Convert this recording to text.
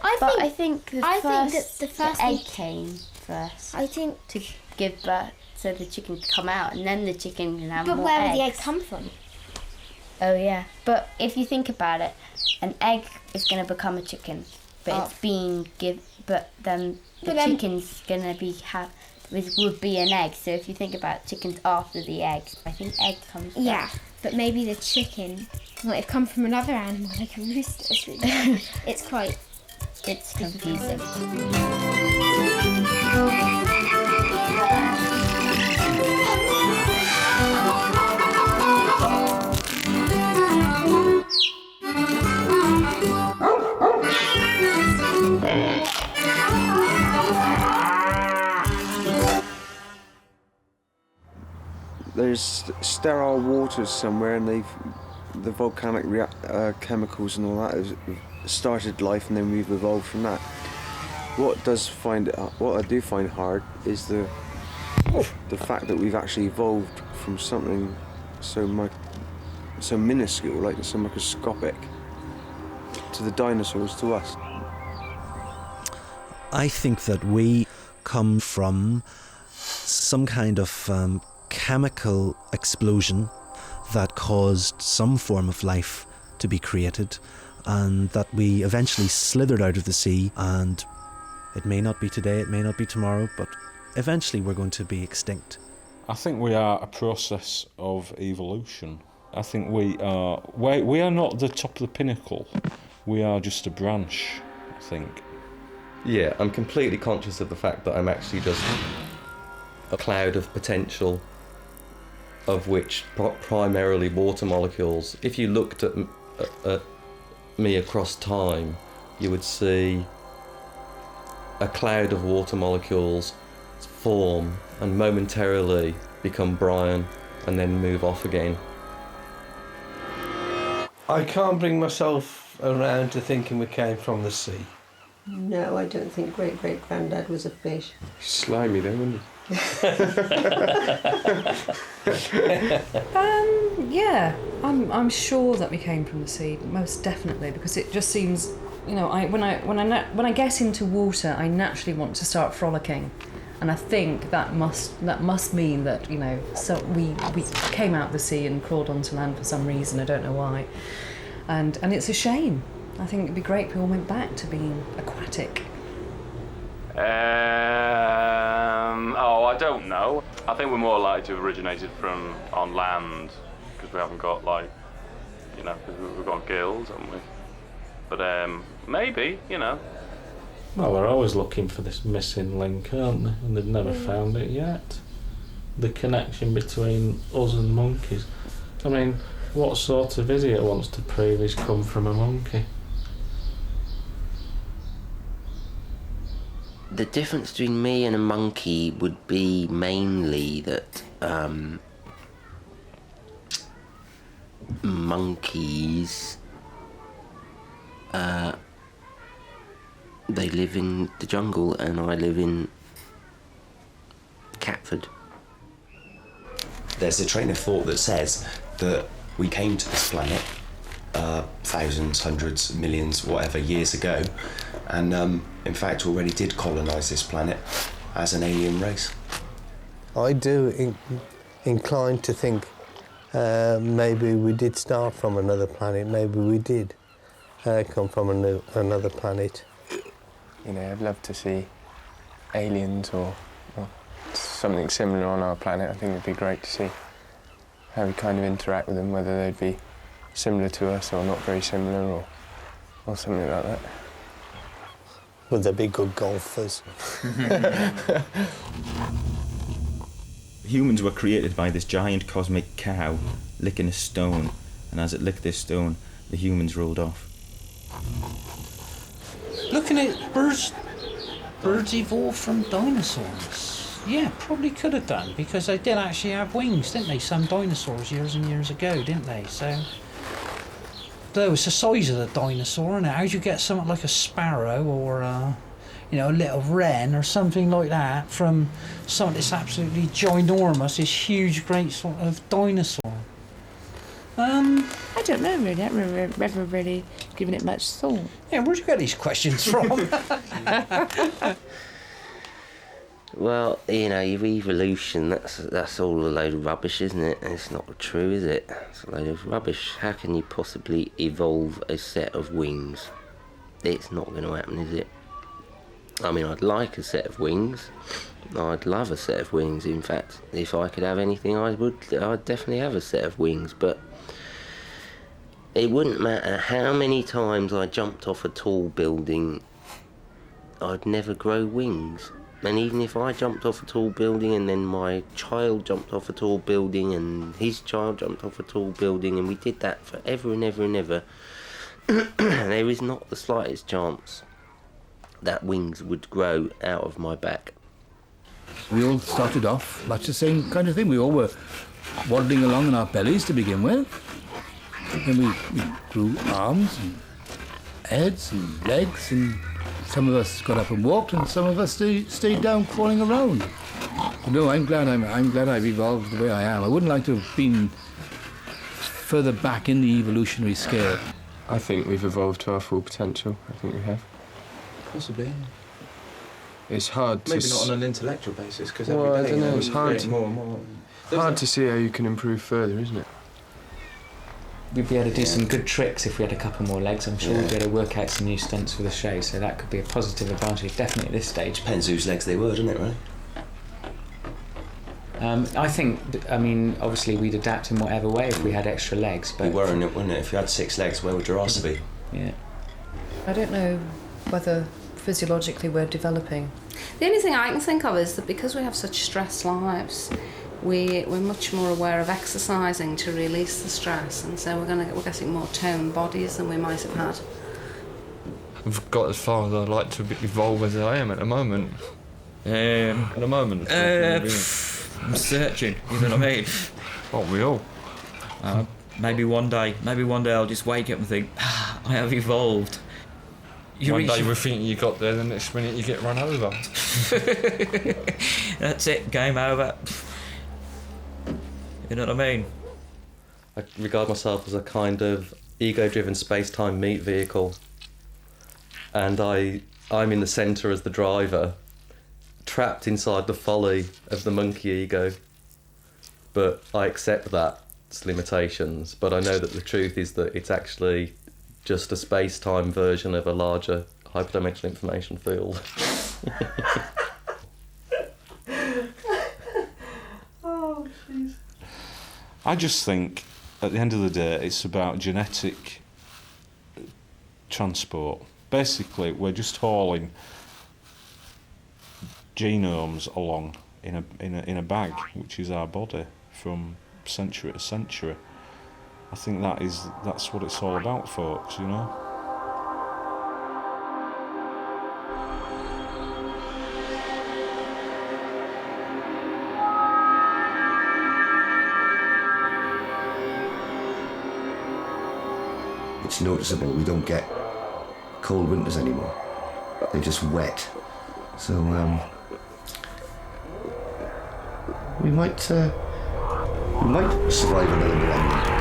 I think the first egg came first. I think to give birth, so the chicken could come out, and then the chicken can have more eggs. But where would the egg come from? Oh yeah, but if you think about it, an egg is going to become a chicken, but it's being but then chicken's going to would be an egg. So if you think about chickens after the eggs, I think egg comes first. Yeah, but maybe the chicken might have come from another animal, like a rooster. It's confusing. There's sterile waters somewhere, and the volcanic chemicals and all that have started life, and then we've evolved from that. What I do find hard is the fact that we've actually evolved from something so minuscule, like so microscopic, to the dinosaurs, to us. I think that we come from some kind of chemical explosion that caused some form of life to be created, and that we eventually slithered out of the sea, and it may not be today, it may not be tomorrow, but eventually we're going to be extinct. I think we are a process of evolution. I think we are not the top of the pinnacle, we are just a branch, I think. Yeah, I'm completely conscious of the fact that I'm actually just a cloud of potential, of which primarily water molecules. If you looked at me across time, you would see a cloud of water molecules form and momentarily become Brian and then move off again. I can't bring myself around to thinking we came from the sea. No, I don't think great-great-granddad was a fish. Slimy then, wasn't he? Yeah, I'm sure that we came from the sea, most definitely, because it just seems, when I get into water, I naturally want to start frolicking, and I think that must mean that so we came out of the sea and crawled onto land for some reason. I don't know why, and it's a shame. I think it'd be great if we all went back to being aquatic. I don't know. I think we're more likely to have originated from on land, because we haven't got because we've got gills, haven't we? But maybe, Well, they're always looking for this missing link, aren't they? And they've never found it yet. The connection between us and monkeys. I mean, what sort of idiot wants to prove he's come from a monkey? The difference between me and a monkey would be mainly that monkeys, they live in the jungle and I live in Catford. There's a train of thought that says that we came to this planet thousands, hundreds, millions, whatever, years ago, and in fact already did colonise this planet as an alien race. I do incline to think maybe we did start from another planet, maybe we did come from another planet. I'd love to see aliens or something similar on our planet. I think it'd be great to see how we kind of interact with them, whether they'd be similar to us or not very similar or something like that. Would they be good golfers? Humans were created by this giant cosmic cow licking a stone, and as it licked this stone, the humans rolled off. Looking at birds evolved from dinosaurs. Yeah, probably could have done, because they did actually have wings, didn't they? Some dinosaurs years and years ago, didn't they? So, though it's the size of the dinosaur, and how do you get something like a sparrow or a little wren or something like that from something that's absolutely ginormous, this huge, great sort of dinosaur? I don't know really. I haven't ever really given it much thought. Yeah, where'd you get these questions from? Well, you know, your evolution, that's all a load of rubbish, isn't it? It's not true, is it? It's a load of rubbish. How can you possibly evolve a set of wings? It's not going to happen, is it? I mean, I'd like a set of wings. I'd love a set of wings. In fact, if I could have anything, I'd definitely have a set of wings. But it wouldn't matter how many times I jumped off a tall building, I'd never grow wings. And even if I jumped off a tall building and then my child jumped off a tall building and his child jumped off a tall building and we did that forever and ever and ever, there is not the slightest chance that wings would grow out of my back. We all started off much the same kind of thing. We all were waddling along on our bellies to begin with. Then we grew arms and heads and legs, and some of us got up and walked, and some of us stayed down crawling around. No, I'm glad I've evolved the way I am. I wouldn't like to have been further back in the evolutionary scale. I think we've evolved to our full potential. I think we have. Possibly. It's hard Maybe to... not on an intellectual basis, because well, every day I don't know, it's hard to, more and more. Hard to see how you can improve further, isn't it? We'd be able to do some good tricks if we had a couple more legs. I'm sure we'd be able to work out some new stunts for the show, so that could be a positive advantage, definitely at this stage. Depends whose legs they were, doesn't it, really? I think, I mean, obviously we'd adapt in whatever way if we had extra legs, but... We were, wouldn't it? If you had 6 legs, where would your arse be? Yeah. I don't know whether physiologically we're developing. The only thing I can think of is that because we have such stressed lives, we're much more aware of exercising to release the stress, and so we're getting more toned bodies than we might have had. I've got as far as I'd like to evolve as I am at the moment. At the moment, I'm searching. You know what I mean? Aren't we all? Maybe one day I'll just wake up and think, I have evolved. One day we think you got there, the next minute you get run over. That's it, game over. You know what I mean? I regard myself as a kind of ego-driven space-time meat vehicle, and I'm in the centre as the driver, trapped inside the folly of the monkey ego. But I accept that its limitations, but I know that the truth is that it's actually just a space-time version of a larger hyperdimensional information field. Oh, jeez. I just think, at the end of the day, it's about genetic transport. Basically, we're just hauling genomes along in a bag, which is our body, from century to century. I think that's what it's all about, folks, you know? It's noticeable we don't get cold winters anymore. They're just wet. So, we might survive another millennium.